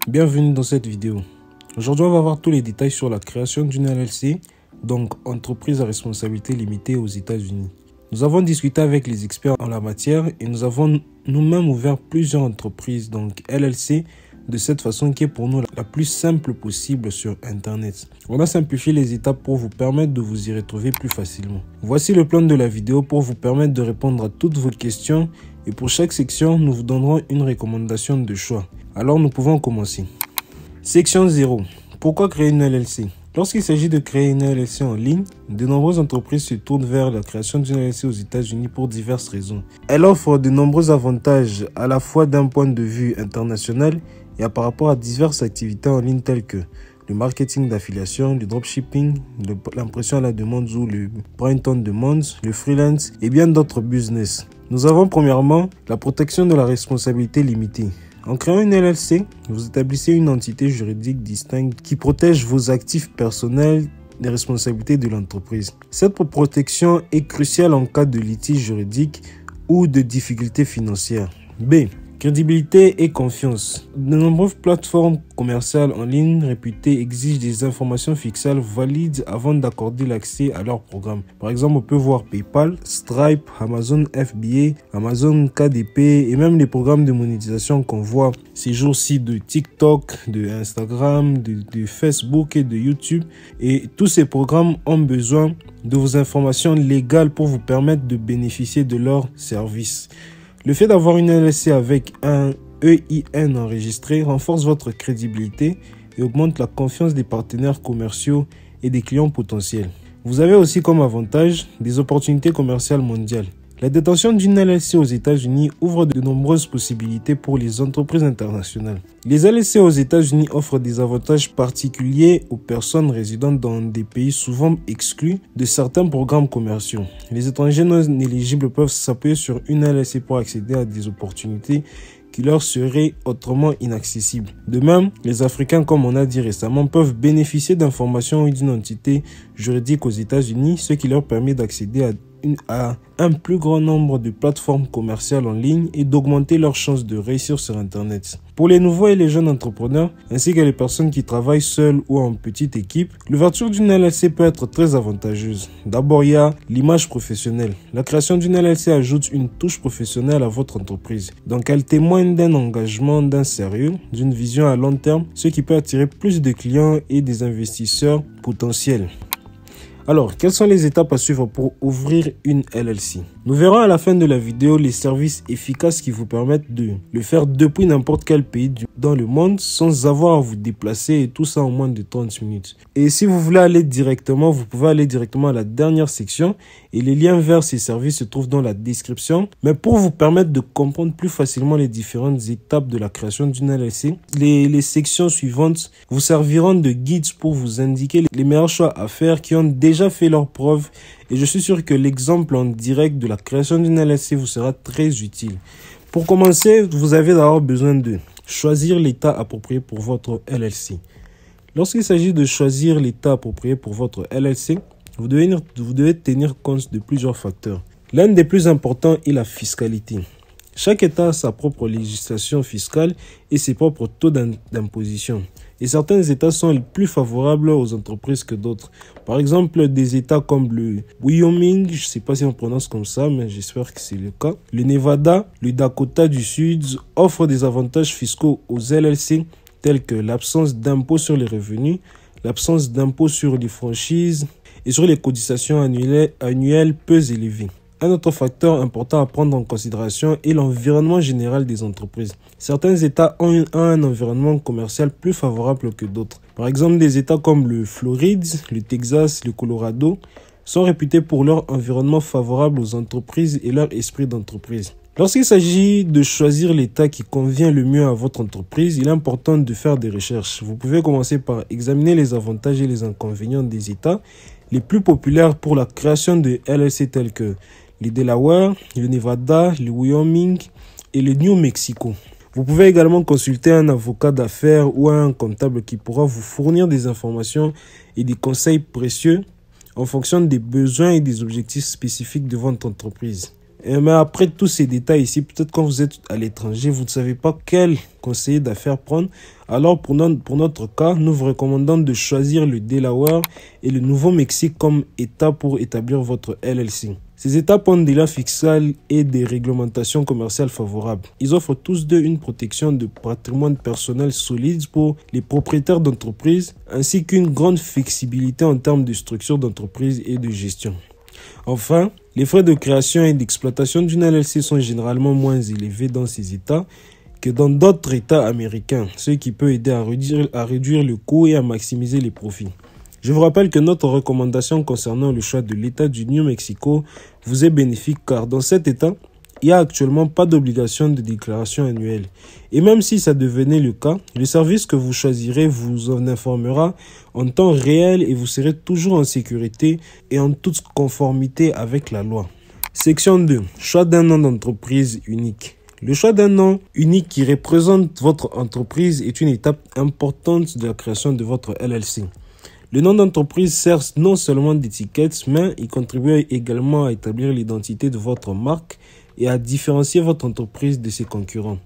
Bienvenue dans cette vidéo. Aujourd'hui, on va voir tous les détails sur la création d'une LLC, donc entreprise à responsabilité limitée aux États-Unis. Nous avons discuté avec les experts en la matière et nous avons nous-mêmes ouvert plusieurs entreprises, donc LLC, de cette façon qui est pour nous la plus simple possible sur Internet. On a simplifié les étapes pour vous permettre de vous y retrouver plus facilement. Voici le plan de la vidéo pour vous permettre de répondre à toutes vos questions et pour chaque section, nous vous donnerons une recommandation de choix. Alors nous pouvons commencer. Section 0. Pourquoi créer une LLC? Lorsqu'il s'agit de créer une LLC en ligne, de nombreuses entreprises se tournent vers la création d'une LLC aux États-Unis pour diverses raisons. Elle offre de nombreux avantages à la fois d'un point de vue international et par rapport à diverses activités en ligne telles que le marketing d'affiliation, le dropshipping, l'impression à la demande ou le print on demand, le freelance et bien d'autres business. Nous avons premièrement la protection de la responsabilité limitée. En créant une LLC, vous établissez une entité juridique distincte qui protège vos actifs personnels des responsabilités de l'entreprise. Cette protection est cruciale en cas de litige juridique ou de difficultés financières. B. Crédibilité et confiance. De nombreuses plateformes commerciales en ligne réputées exigent des informations fiscales valides avant d'accorder l'accès à leur programme. Par exemple, on peut voir PayPal, Stripe, Amazon FBA, Amazon KDP et même les programmes de monétisation qu'on voit ces jours-ci de TikTok, de Instagram, de Facebook et de YouTube. Et tous ces programmes ont besoin de vos informations légales pour vous permettre de bénéficier de leurs services. Le fait d'avoir une LLC avec un EIN enregistré renforce votre crédibilité et augmente la confiance des partenaires commerciaux et des clients potentiels. Vous avez aussi comme avantage des opportunités commerciales mondiales. La détention d'une LLC aux États-Unis ouvre de nombreuses possibilités pour les entreprises internationales. Les LLC aux États-Unis offrent des avantages particuliers aux personnes résidant dans des pays souvent exclus de certains programmes commerciaux. Les étrangers non éligibles peuvent s'appuyer sur une LLC pour accéder à des opportunités qui leur seraient autrement inaccessibles. De même, les Africains, comme on a dit récemment, peuvent bénéficier d'informations d'une entité juridique aux États-Unis, ce qui leur permet d'accéder à un plus grand nombre de plateformes commerciales en ligne et d'augmenter leurs chances de réussir sur Internet. Pour les nouveaux et les jeunes entrepreneurs, ainsi que les personnes qui travaillent seules ou en petite équipe, l'ouverture d'une LLC peut être très avantageuse. D'abord, il y a l'image professionnelle. La création d'une LLC ajoute une touche professionnelle à votre entreprise. Donc, elle témoigne d'un engagement, d'un sérieux, d'une vision à long terme, ce qui peut attirer plus de clients et des investisseurs potentiels. Alors, quelles sont les étapes à suivre pour ouvrir une LLC? Nous verrons à la fin de la vidéo les services efficaces qui vous permettent de le faire depuis n'importe quel pays dans le monde sans avoir à vous déplacer et tout ça en moins de 30 minutes. Et si vous voulez aller directement, vous pouvez aller directement à la dernière section et les liens vers ces services se trouvent dans la description. Mais pour vous permettre de comprendre plus facilement les différentes étapes de la création d'une LLC, les sections suivantes vous serviront de guides pour vous indiquer les meilleurs choix à faire qui ont déjà fait leurs preuves et je suis sûr que l'exemple en direct de la création d'une LLC vous sera très utile. Pour commencer, vous avez d'abord besoin de choisir l'état approprié pour votre LLC. Lorsqu'il s'agit de choisir l'état approprié pour votre LLC, vous devez tenir compte de plusieurs facteurs. L'un des plus importants est la fiscalité. Chaque État a sa propre législation fiscale et ses propres taux d'imposition. Et certains États sont plus favorables aux entreprises que d'autres. Par exemple, des États comme le Wyoming, je ne sais pas si on prononce comme ça, mais j'espère que c'est le cas. Le Nevada, le Dakota du Sud offrent des avantages fiscaux aux LLC tels que l'absence d'impôt sur les revenus, l'absence d'impôt sur les franchises et sur les cotisations annuelles peu élevées. Un autre facteur important à prendre en considération est l'environnement général des entreprises. Certains États ont un environnement commercial plus favorable que d'autres. Par exemple, des États comme le Floride, le Texas, le Colorado sont réputés pour leur environnement favorable aux entreprises et leur esprit d'entreprise. Lorsqu'il s'agit de choisir l'État qui convient le mieux à votre entreprise, il est important de faire des recherches. Vous pouvez commencer par examiner les avantages et les inconvénients des États les plus populaires pour la création de LLC tels que le Delaware, le Nevada, le Wyoming et le New Mexico. Vous pouvez également consulter un avocat d'affaires ou un comptable qui pourra vous fournir des informations et des conseils précieux en fonction des besoins et des objectifs spécifiques de votre entreprise. Mais après tous ces détails ici, peut-être quand vous êtes à l'étranger, vous ne savez pas quel conseiller d'affaires prendre. Alors pour notre cas, nous vous recommandons de choisir le Delaware et le Nouveau-Mexique comme État pour établir votre LLC. Ces États ont des lois fiscales et des réglementations commerciales favorables. Ils offrent tous deux une protection de patrimoine personnel solide pour les propriétaires d'entreprises, ainsi qu'une grande flexibilité en termes de structure d'entreprise et de gestion. Enfin, les frais de création et d'exploitation d'une LLC sont généralement moins élevés dans ces États que dans d'autres États américains, ce qui peut aider à réduire le coût et à maximiser les profits. Je vous rappelle que notre recommandation concernant le choix de l'État du New Mexico vous est bénéfique car dans cet État, il n'y a actuellement pas d'obligation de déclaration annuelle. Et même si ça devenait le cas, le service que vous choisirez vous en informera en temps réel et vous serez toujours en sécurité et en toute conformité avec la loi. Section 2. Choix d'un nom d'entreprise unique. Le choix d'un nom unique qui représente votre entreprise est une étape importante de la création de votre LLC. Le nom d'entreprise sert non seulement d'étiquette, mais il contribue également à établir l'identité de votre marque et à différencier votre entreprise de ses concurrents.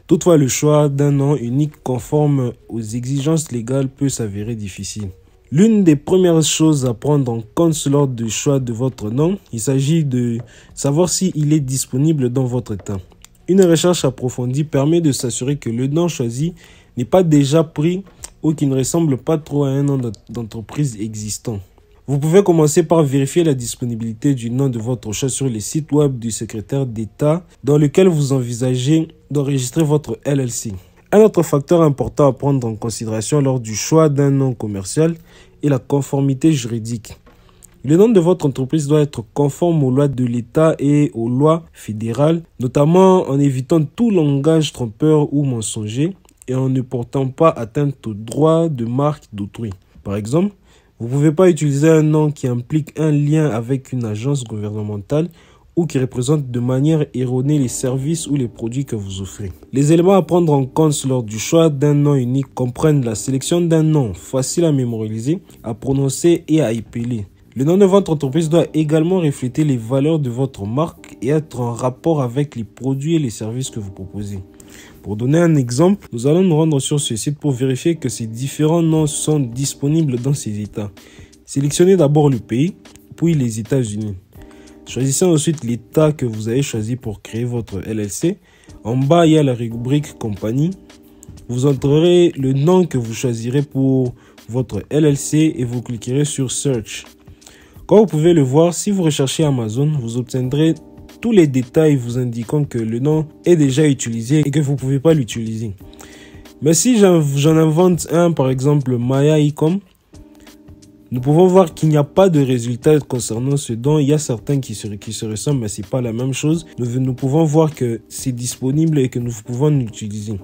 Toutefois, le choix d'un nom unique conforme aux exigences légales peut s'avérer difficile. L'une des premières choses à prendre en compte lors du choix de votre nom, il s'agit de savoir s'il est disponible dans votre État. Une recherche approfondie permet de s'assurer que le nom choisi n'est pas déjà pris ou qui ne ressemble pas trop à un nom d'entreprise existant. Vous pouvez commencer par vérifier la disponibilité du nom de votre choix sur les sites web du secrétaire d'État dans lequel vous envisagez d'enregistrer votre LLC. Un autre facteur important à prendre en considération lors du choix d'un nom commercial est la conformité juridique. Le nom de votre entreprise doit être conforme aux lois de l'État et aux lois fédérales, notamment en évitant tout langage trompeur ou mensonger et en ne portant pas atteinte aux droits de marque d'autrui. Par exemple, vous ne pouvez pas utiliser un nom qui implique un lien avec une agence gouvernementale ou qui représente de manière erronée les services ou les produits que vous offrez. Les éléments à prendre en compte lors du choix d'un nom unique comprennent la sélection d'un nom facile à mémoriser, à prononcer et à épeler. Le nom de votre entreprise doit également refléter les valeurs de votre marque et être en rapport avec les produits et les services que vous proposez. Pour donner un exemple, nous allons nous rendre sur ce site pour vérifier que ces différents noms sont disponibles dans ces États. Sélectionnez d'abord le pays, puis les États-Unis. Choisissez ensuite l'État que vous avez choisi pour créer votre LLC. En bas, il y a la rubrique compagnie. Vous entrerez le nom que vous choisirez pour votre LLC et vous cliquerez sur Search. Comme vous pouvez le voir, si vous recherchez Amazon, vous obtiendrez tous les détails vous indiquant que le nom est déjà utilisé et que vous ne pouvez pas l'utiliser. Mais si j'en invente un, par exemple Maya Ecom, nous pouvons voir qu'il n'y a pas de résultat concernant ce don. Il y a certains qui se ressemblent, mais ce n'est pas la même chose. Nous pouvons voir que c'est disponible et que nous pouvons l'utiliser.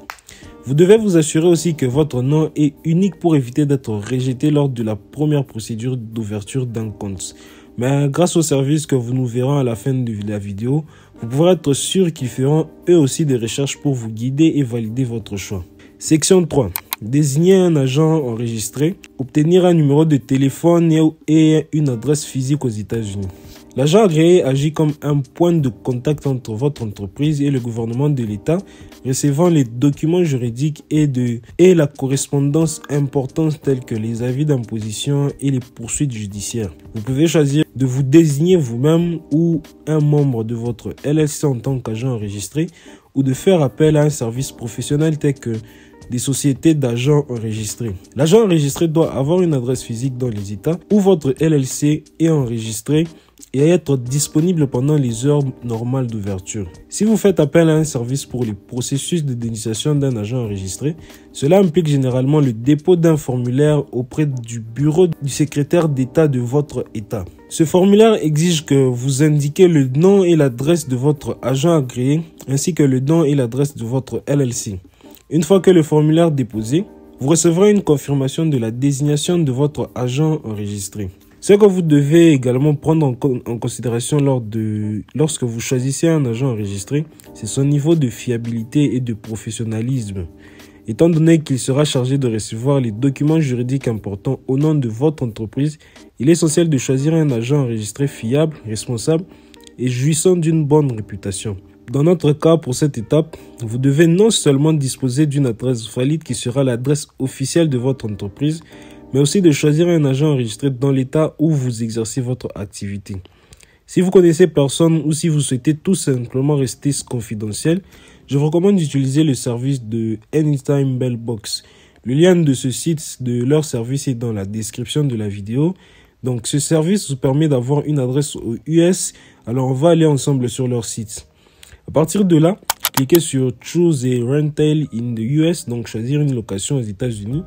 Vous devez vous assurer aussi que votre nom est unique pour éviter d'être rejeté lors de la première procédure d'ouverture d'un compte. Mais grâce aux services que nous verrons à la fin de la vidéo, vous pourrez être sûr qu'ils feront eux aussi des recherches pour vous guider et valider votre choix. Section 3. Désigner un agent enregistré, obtenir un numéro de téléphone et une adresse physique aux États-Unis. L'agent agréé agit comme un point de contact entre votre entreprise et le gouvernement de l'État, recevant les documents juridiques et la correspondance importante telle que les avis d'imposition et les poursuites judiciaires. Vous pouvez choisir de vous désigner vous-même ou un membre de votre LLC en tant qu'agent enregistré ou de faire appel à un service professionnel tel que des sociétés d'agents enregistrés. L'agent enregistré doit avoir une adresse physique dans les États où votre LLC est enregistré et être disponible pendant les heures normales d'ouverture. Si vous faites appel à un service pour le processus de dénonciation d'un agent enregistré, cela implique généralement le dépôt d'un formulaire auprès du bureau du secrétaire d'État de votre État. Ce formulaire exige que vous indiquiez le nom et l'adresse de votre agent agréé ainsi que le nom et l'adresse de votre LLC. Une fois que le formulaire est déposé, vous recevrez une confirmation de la désignation de votre agent enregistré. Ce que vous devez également prendre en considération lorsque vous choisissez un agent enregistré, c'est son niveau de fiabilité et de professionnalisme. Étant donné qu'il sera chargé de recevoir les documents juridiques importants au nom de votre entreprise, il est essentiel de choisir un agent enregistré fiable, responsable et jouissant d'une bonne réputation. Dans notre cas, pour cette étape, vous devez non seulement disposer d'une adresse valide qui sera l'adresse officielle de votre entreprise, mais aussi de choisir un agent enregistré dans l'État où vous exercez votre activité. Si vous connaissez personne ou si vous souhaitez tout simplement rester confidentiel, je vous recommande d'utiliser le service de Anytime Mailbox. Le lien de ce site, de leur service, est dans la description de la vidéo. Donc ce service vous permet d'avoir une adresse aux US, alors on va aller ensemble sur leur site. À partir de là, cliquez sur Choose a Rental in the US, donc choisir une location aux États-Unis.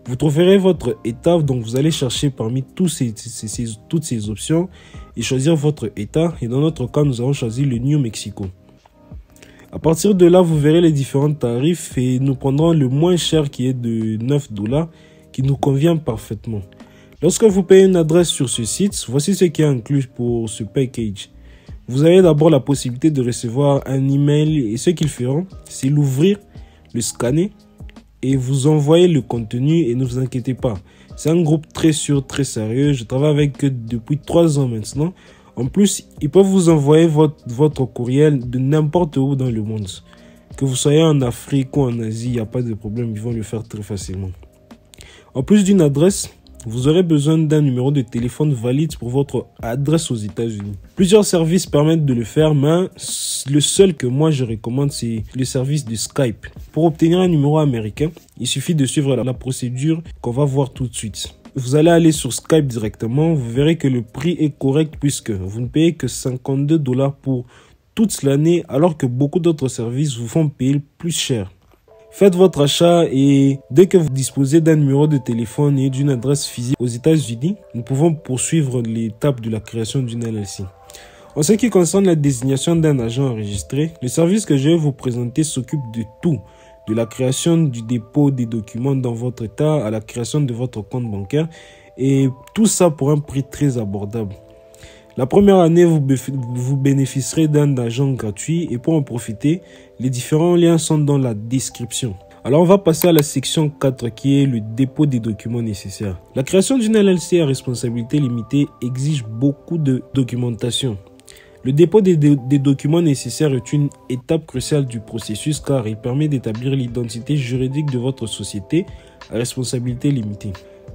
Vous trouverez votre État, donc vous allez chercher parmi toutes ces options et choisir votre État. Et dans notre cas, nous avons choisi le New Mexico. À partir de là, vous verrez les différents tarifs et nous prendrons le moins cher qui est de $9 qui nous convient parfaitement. Lorsque vous payez une adresse sur ce site, voici ce qui est inclus pour ce package. Vous avez d'abord la possibilité de recevoir un email et ce qu'ils feront, c'est l'ouvrir, le scanner et vous envoyer le contenu et ne vous inquiétez pas. C'est un groupe très sûr, très sérieux. Je travaille avec eux depuis 3 ans maintenant. En plus, ils peuvent vous envoyer votre courriel de n'importe où dans le monde. Que vous soyez en Afrique ou en Asie, il n'y a pas de problème, ils vont le faire très facilement. En plus d'une adresse, vous aurez besoin d'un numéro de téléphone valide pour votre adresse aux États-Unis. Plusieurs services permettent de le faire, mais le seul que moi je recommande, c'est le service de Skype. Pour obtenir un numéro américain, il suffit de suivre la procédure qu'on va voir tout de suite. Vous allez aller sur Skype directement, vous verrez que le prix est correct puisque vous ne payez que $52 pour toute l'année, alors que beaucoup d'autres services vous font payer plus cher. Faites votre achat et dès que vous disposez d'un numéro de téléphone et d'une adresse physique aux États-Unis, nous pouvons poursuivre l'étape de la création d'une LLC. En ce qui concerne la désignation d'un agent enregistré, le service que je vais vous présenter s'occupe de tout, de la création du dépôt des documents dans votre État à la création de votre compte bancaire et tout ça pour un prix très abordable. La première année, vous bénéficierez d'un agent gratuit et pour en profiter, les différents liens sont dans la description. Alors on va passer à la section 4 qui est le dépôt des documents nécessaires. La création d'une LLC à responsabilité limitée exige beaucoup de documentation. Le dépôt des documents nécessaires est une étape cruciale du processus car il permet d'établir l'identité juridique de votre société à responsabilité limitée.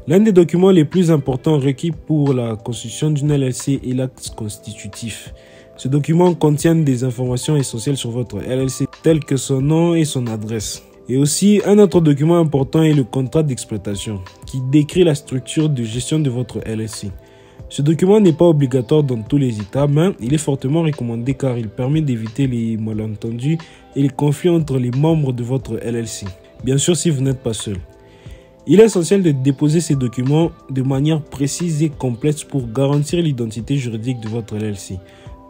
L'un des documents les plus importants requis pour la constitution d'une LLC est l'acte constitutif. Ce document contient des informations essentielles sur votre LLC telles que son nom et son adresse. Et aussi, un autre document important est le contrat d'exploitation qui décrit la structure de gestion de votre LLC. Ce document n'est pas obligatoire dans tous les États, mais il est fortement recommandé car il permet d'éviter les malentendus et les conflits entre les membres de votre LLC. Bien sûr, si vous n'êtes pas seul. Il est essentiel de déposer ces documents de manière précise et complète pour garantir l'identité juridique de votre LLC.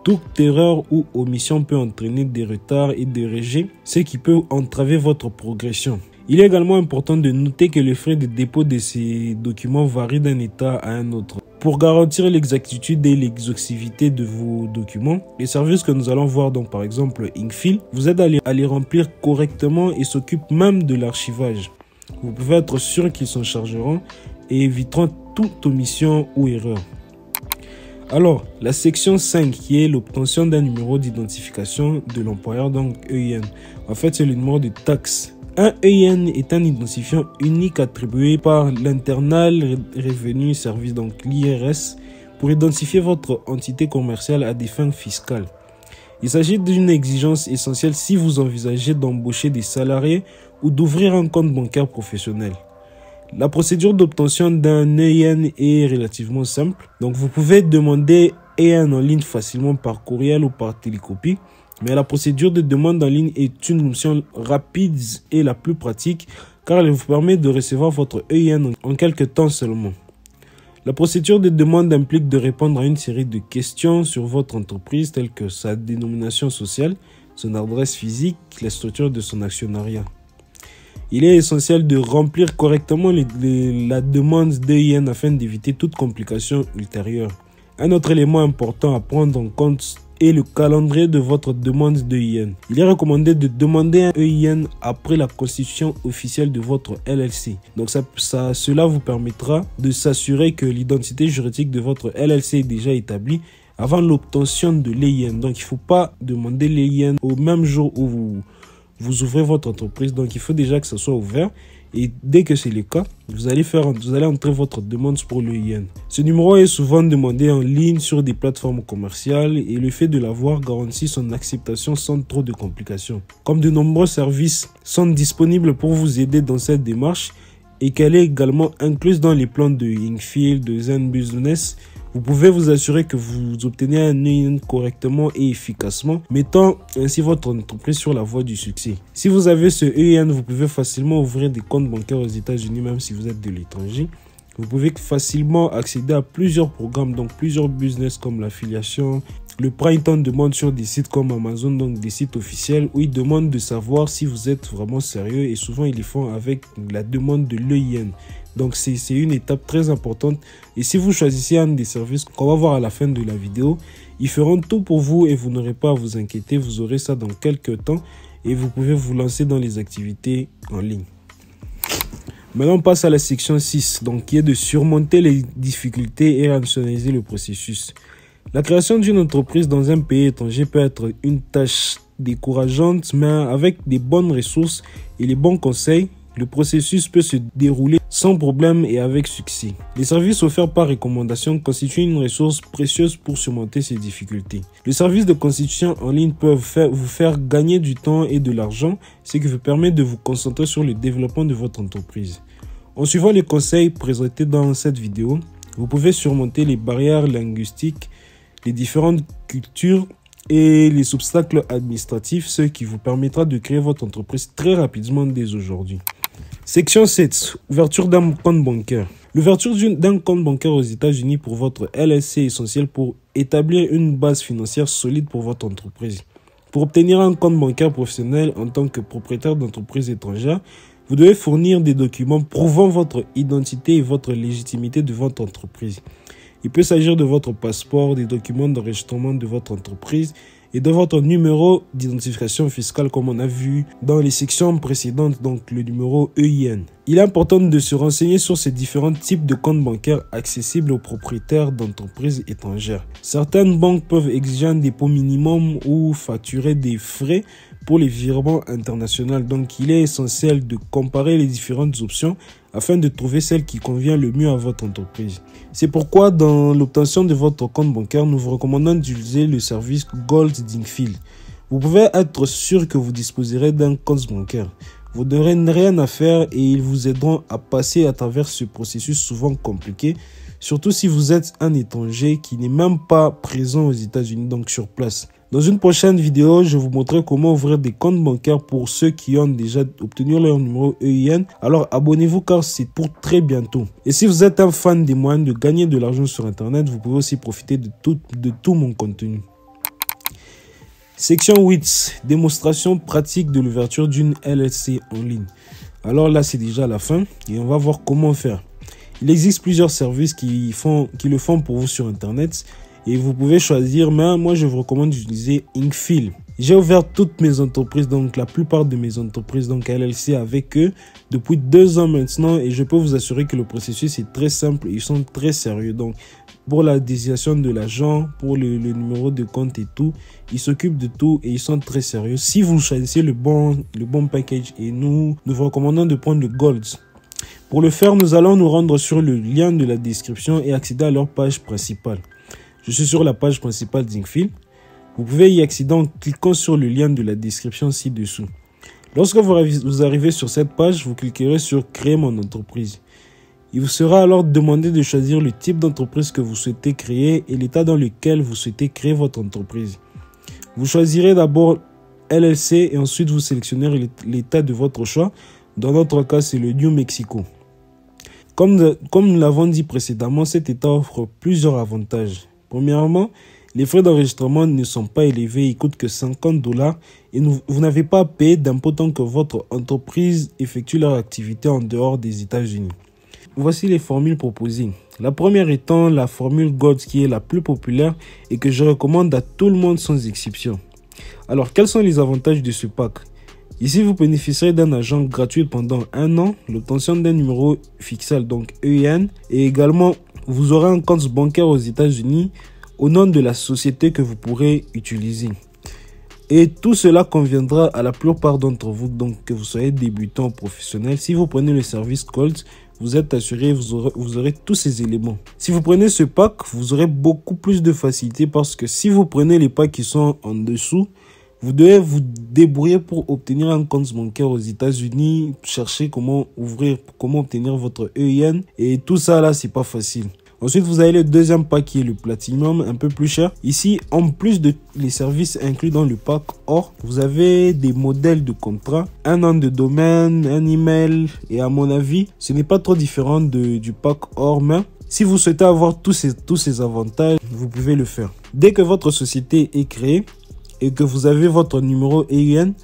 Toute erreur ou omission peut entraîner des retards et des rejets, ce qui peut entraver votre progression. Il est également important de noter que les frais de dépôt de ces documents varient d'un État à un autre. Pour garantir l'exactitude et l'exhaustivité de vos documents, les services que nous allons voir, donc par exemple Inkfill, vous aident à les remplir correctement et s'occupent même de l'archivage. Vous pouvez être sûr qu'ils s'en chargeront et éviteront toute omission ou erreur. Alors, la section 5 qui est l'obtention d'un numéro d'identification de l'employeur, donc EIN. En fait, c'est le numéro de taxe. Un EIN est un identifiant unique attribué par l'Internal Revenue Service, donc l'IRS, pour identifier votre entité commerciale à des fins fiscales. Il s'agit d'une exigence essentielle si vous envisagez d'embaucher des salariés ou d'ouvrir un compte bancaire professionnel. La procédure d'obtention d'un EIN est relativement simple. Donc vous pouvez demander EIN en ligne facilement par courriel ou par télécopie. Mais la procédure de demande en ligne est une option rapide et la plus pratique car elle vous permet de recevoir votre EIN en quelques temps seulement. La procédure de demande implique de répondre à une série de questions sur votre entreprise telles que sa dénomination sociale, son adresse physique, la structure de son actionnariat. Il est essentiel de remplir correctement la demande d'EIN afin d'éviter toute complication ultérieure. Un autre élément important à prendre en compte est le calendrier de votre demande d'EIN. Il est recommandé de demander un EIN après la constitution officielle de votre LLC. Donc cela vous permettra de s'assurer que l'identité juridique de votre LLC est déjà établie avant l'obtention de l'EIN. Donc, il ne faut pas demander l'EIN au même jour où vous ouvrez votre entreprise. Donc, il faut déjà que ça soit ouvert. Et dès que c'est le cas, vous allez entrer votre demande pour l'EIN. Ce numéro est souvent demandé en ligne sur des plateformes commerciales et le fait de l'avoir garantit son acceptation sans trop de complications. Comme de nombreux services sont disponibles pour vous aider dans cette démarche et qu'elle est également incluse dans les plans de Inkfield, de Zen Business, vous pouvez vous assurer que vous obtenez un EIN correctement et efficacement, mettant ainsi votre entreprise sur la voie du succès. Si vous avez ce EIN, vous pouvez facilement ouvrir des comptes bancaires aux États-Unis, même si vous êtes de l'étranger. Vous pouvez facilement accéder à plusieurs programmes, donc plusieurs business comme l'affiliation. Le Prime Time demande sur des sites comme Amazon, donc des sites officiels, où ils demandent de savoir si vous êtes vraiment sérieux et souvent ils les font avec la demande de l'EIN. Donc c'est une étape très importante et si vous choisissez un des services qu'on va voir à la fin de la vidéo, ils feront tout pour vous et vous n'aurez pas à vous inquiéter, vous aurez ça dans quelques temps et vous pouvez vous lancer dans les activités en ligne. Maintenant on passe à la section 6, donc qui est de surmonter les difficultés et rationaliser le processus. La création d'une entreprise dans un pays étranger peut être une tâche décourageante, mais avec des bonnes ressources et les bons conseils, le processus peut se dérouler sans problème et avec succès. Les services offerts par recommandation constituent une ressource précieuse pour surmonter ces difficultés. Les services de constitution en ligne peuvent vous faire gagner du temps et de l'argent, ce qui vous permet de vous concentrer sur le développement de votre entreprise. En suivant les conseils présentés dans cette vidéo, vous pouvez surmonter les barrières linguistiques, les différentes cultures et les obstacles administratifs, ce qui vous permettra de créer votre entreprise très rapidement dès aujourd'hui. Section 7. Ouverture d'un compte bancaire. L'ouverture d'un compte bancaire aux États-Unis pour votre LLC est essentielle pour établir une base financière solide pour votre entreprise. Pour obtenir un compte bancaire professionnel en tant que propriétaire d'entreprise étrangère, vous devez fournir des documents prouvant votre identité et votre légitimité de votre entreprise. Il peut s'agir de votre passeport, des documents d'enregistrement de votre entreprise et de votre numéro d'identification fiscale comme on a vu dans les sections précédentes, donc le numéro EIN. Il est important de se renseigner sur ces différents types de comptes bancaires accessibles aux propriétaires d'entreprises étrangères. Certaines banques peuvent exiger un dépôt minimum ou facturer des frais pour les virements internationaux, donc il est essentiel de comparer les différentes options afin de trouver celle qui convient le mieux à votre entreprise. C'est pourquoi dans l'obtention de votre compte bancaire, nous vous recommandons d'utiliser le service Gold d'Inkfield. Vous pouvez être sûr que vous disposerez d'un compte bancaire. Vous n'aurez rien à faire et ils vous aideront à passer à travers ce processus souvent compliqué, surtout si vous êtes un étranger qui n'est même pas présent aux États-Unis, donc sur place. Dans une prochaine vidéo, je vais vous montrer comment ouvrir des comptes bancaires pour ceux qui ont déjà obtenu leur numéro EIN. Alors abonnez-vous car c'est pour très bientôt. Et si vous êtes un fan des moyens de gagner de l'argent sur Internet, vous pouvez aussi profiter de tout mon contenu. Section 8. Démonstration pratique de l'ouverture d'une LLC en ligne. Alors là, c'est déjà la fin et on va voir comment faire. Il existe plusieurs services qui le font pour vous sur Internet. Et vous pouvez choisir, mais moi je vous recommande d'utiliser Inkfield. J'ai ouvert toutes mes entreprises, donc la plupart de mes entreprises, donc LLC avec eux depuis 2 ans maintenant et je peux vous assurer que le processus est très simple, ils sont très sérieux. Donc pour la désignation de l'agent, pour le numéro de compte et tout, ils s'occupent de tout et ils sont très sérieux. Si vous choisissez le bon package et nous vous recommandons de prendre le Gold. Pour le faire, nous allons nous rendre sur le lien de la description et accéder à leur page principale. Je suis sur la page principale d'Inkfield. Vous pouvez y accéder en cliquant sur le lien de la description ci-dessous. Lorsque vous arrivez sur cette page, vous cliquerez sur « Créer mon entreprise ». Il vous sera alors demandé de choisir le type d'entreprise que vous souhaitez créer et l'état dans lequel vous souhaitez créer votre entreprise. Vous choisirez d'abord LLC et ensuite vous sélectionnerez l'état de votre choix. Dans notre cas, c'est le New Mexico. Comme nous l'avons dit précédemment, cet état offre plusieurs avantages. Premièrement, les frais d'enregistrement ne sont pas élevés, ils coûtent que $50 et vous n'avez pas à payer d'impôts tant que votre entreprise effectue leur activité en dehors des États-Unis. Voici les formules proposées. La première étant la formule Gold qui est la plus populaire et que je recommande à tout le monde sans exception. Alors, quels sont les avantages de ce pack? Ici, vous bénéficierez d'un agent gratuit pendant 1 an, l'obtention d'un numéro fiscal, donc EIN, et également, vous aurez un compte bancaire aux États-Unis au nom de la société que vous pourrez utiliser. Et tout cela conviendra à la plupart d'entre vous, donc que vous soyez débutant ou professionnel. Si vous prenez le service Colt, vous êtes assuré, vous aurez tous ces éléments. Si vous prenez ce pack, vous aurez beaucoup plus de facilité parce que si vous prenez les packs qui sont en dessous, vous devez vous débrouiller pour obtenir un compte bancaire aux États-Unis, chercher comment obtenir votre EIN et tout ça là, c'est pas facile. Ensuite, vous avez le deuxième pack qui est le Platinum, un peu plus cher. Ici, en plus de les services inclus dans le pack Or, vous avez des modèles de contrat, un nom de domaine, un email. Et à mon avis, ce n'est pas trop différent du pack Or, mais si vous souhaitez avoir tous ces avantages, vous pouvez le faire. Dès que votre société est créée et que vous avez votre numéro EIN,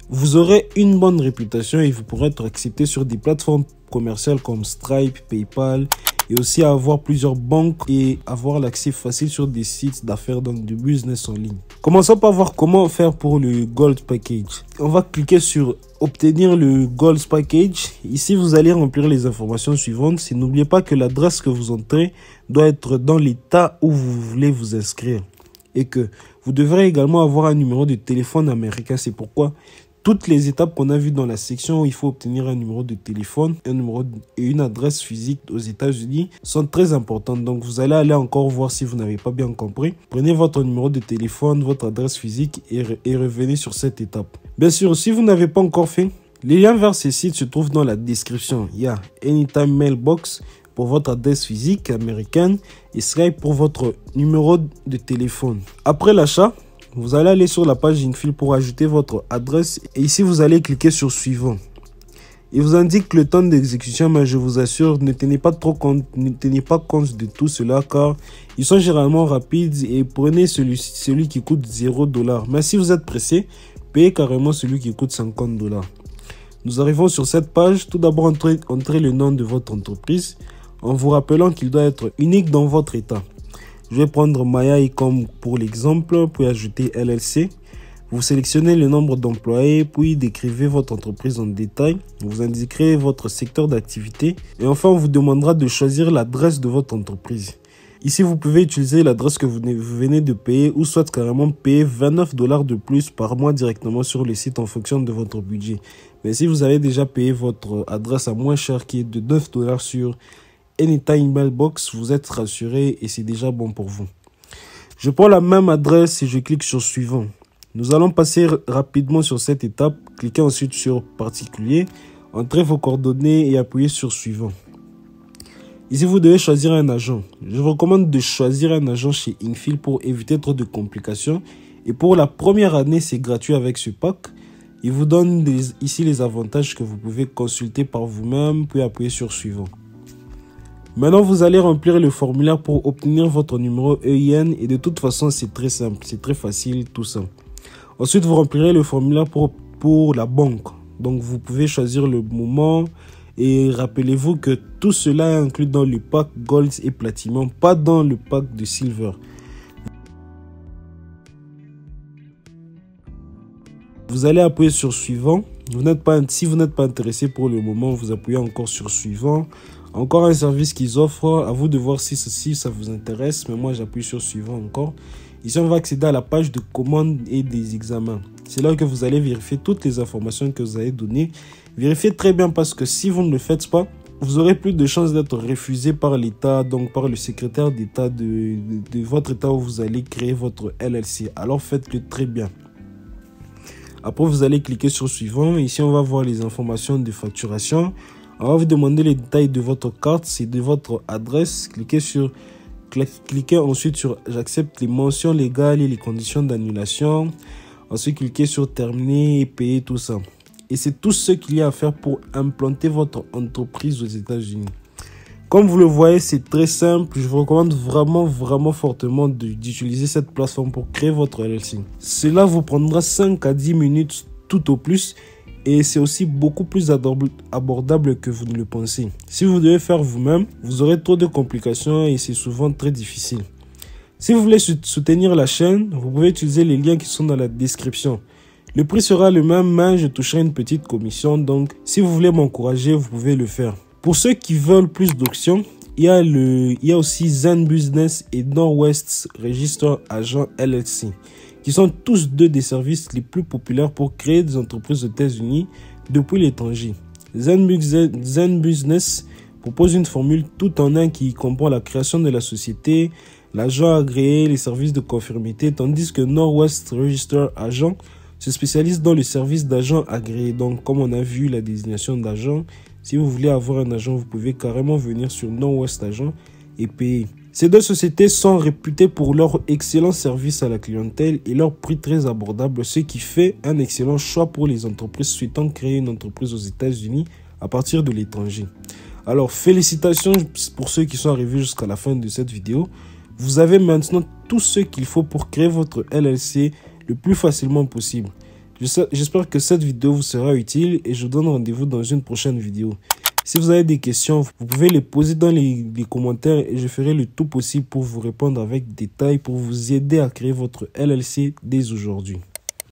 vous aurez une bonne réputation et vous pourrez être accepté sur des plateformes commerciales comme Stripe, PayPal, et aussi avoir plusieurs banques et avoir l'accès facile sur des sites d'affaires, donc de business en ligne. Commençons par voir comment faire pour le Gold Package. On va cliquer sur obtenir le Gold Package. Ici, vous allez remplir les informations suivantes. N'oubliez pas que l'adresse que vous entrez doit être dans l'état où vous voulez vous inscrire. Et que vous devrez également avoir un numéro de téléphone américain. C'est pourquoi toutes les étapes qu'on a vues dans la section où il faut obtenir un numéro de téléphone, un numéro et une adresse physique aux États-Unis sont très importantes. Donc vous allez aller encore voir si vous n'avez pas bien compris. Prenez votre numéro de téléphone, votre adresse physique et revenez sur cette étape. Bien sûr, si vous n'avez pas encore fait, les liens vers ces sites se trouvent dans la description. Il y a Anytime Mailbox pour votre adresse physique américaine et Skype pour votre numéro de téléphone. Après l'achat, vous allez aller sur la page Infill pour ajouter votre adresse et ici vous allez cliquer sur suivant. Il vous indique le temps d'exécution, mais je vous assure, ne tenez pas compte de tout cela car ils sont généralement rapides et prenez celui qui coûte $0. Mais si vous êtes pressé, payez carrément celui qui coûte $50. Nous arrivons sur cette page. Tout d'abord, entrez le nom de votre entreprise en vous rappelant qu'il doit être unique dans votre état. Je vais prendre Maya comme pour l'exemple, puis ajouter LLC. Vous sélectionnez le nombre d'employés, puis décrivez votre entreprise en détail. Vous indiquerez votre secteur d'activité et enfin on vous demandera de choisir l'adresse de votre entreprise. Ici, vous pouvez utiliser l'adresse que vous venez de payer ou soit carrément payer $29 de plus par mois directement sur le site en fonction de votre budget. Mais si vous avez déjà payé votre adresse à moins cher qui est de $9 sur Anytime Mailbox, vous êtes rassuré et c'est déjà bon pour vous. Je prends la même adresse et je clique sur suivant. Nous allons passer rapidement sur cette étape. Cliquez ensuite sur particulier, entrez vos coordonnées et appuyez sur suivant. Ici, vous devez choisir un agent. Je vous recommande de choisir un agent chez Infill pour éviter trop de complications. Et pour la première année, c'est gratuit avec ce pack. Il vous donne ici les avantages que vous pouvez consulter par vous-même, puis appuyer sur suivant. Maintenant, vous allez remplir le formulaire pour obtenir votre numéro EIN et de toute façon, c'est très simple, c'est très facile, tout ça. Ensuite, vous remplirez le formulaire pour la banque. Donc, vous pouvez choisir le moment et rappelez-vous que tout cela est inclus dans le pack Gold et Platinum, pas dans le pack de Silver. Vous allez appuyer sur suivant. Si vous n'êtes pas intéressé pour le moment, vous appuyez encore sur suivant. Encore un service qu'ils offrent, à vous de voir si ça vous intéresse, mais moi j'appuie sur suivant encore. Ici on va accéder à la page de commande et des examens. C'est là que vous allez vérifier toutes les informations que vous avez données. Vérifiez très bien parce que si vous ne le faites pas, vous aurez plus de chances d'être refusé par l'État, donc par le secrétaire d'État de votre État où vous allez créer votre LLC. Alors faites-le très bien. Après vous allez cliquer sur suivant. Ici on va voir les informations de facturation. On va vous demander les détails de votre carte, c'est de votre adresse. Cliquez ensuite sur j'accepte les mentions légales et les conditions d'annulation. Ensuite, cliquez sur terminer et payer tout ça. Et c'est tout ce qu'il y a à faire pour implanter votre entreprise aux États-Unis. Comme vous le voyez, c'est très simple. Je vous recommande vraiment fortement d'utiliser cette plateforme pour créer votre LLC. Cela vous prendra 5 à 10 minutes tout au plus. Et c'est aussi beaucoup plus abordable que vous ne le pensez. Si vous devez faire vous-même, vous aurez trop de complications et c'est souvent très difficile. Si vous voulez soutenir la chaîne, vous pouvez utiliser les liens qui sont dans la description. Le prix sera le même, mais je toucherai une petite commission. Donc, si vous voulez m'encourager, vous pouvez le faire. Pour ceux qui veulent plus d'options, il y a aussi Zen Business et Northwest Register Agent LLC, qui sont tous deux des services les plus populaires pour créer des entreprises aux États-Unis depuis l'étranger. Zen Business propose une formule tout en un qui comprend la création de la société, l'agent agréé, les services de conformité, tandis que Northwest Register Agent se spécialise dans le service d'agent agréé. Donc, comme on a vu la désignation d'agent, si vous voulez avoir un agent, vous pouvez carrément venir sur Northwest Agent et payer. Ces deux sociétés sont réputées pour leur excellent service à la clientèle et leur prix très abordable, ce qui fait un excellent choix pour les entreprises souhaitant créer une entreprise aux États-Unis à partir de l'étranger. Alors, félicitations pour ceux qui sont arrivés jusqu'à la fin de cette vidéo. Vous avez maintenant tout ce qu'il faut pour créer votre LLC le plus facilement possible. J'espère que cette vidéo vous sera utile et je vous donne rendez-vous dans une prochaine vidéo. Si vous avez des questions, vous pouvez les poser dans les commentaires et je ferai le tout possible pour vous répondre avec détail pour vous aider à créer votre LLC dès aujourd'hui.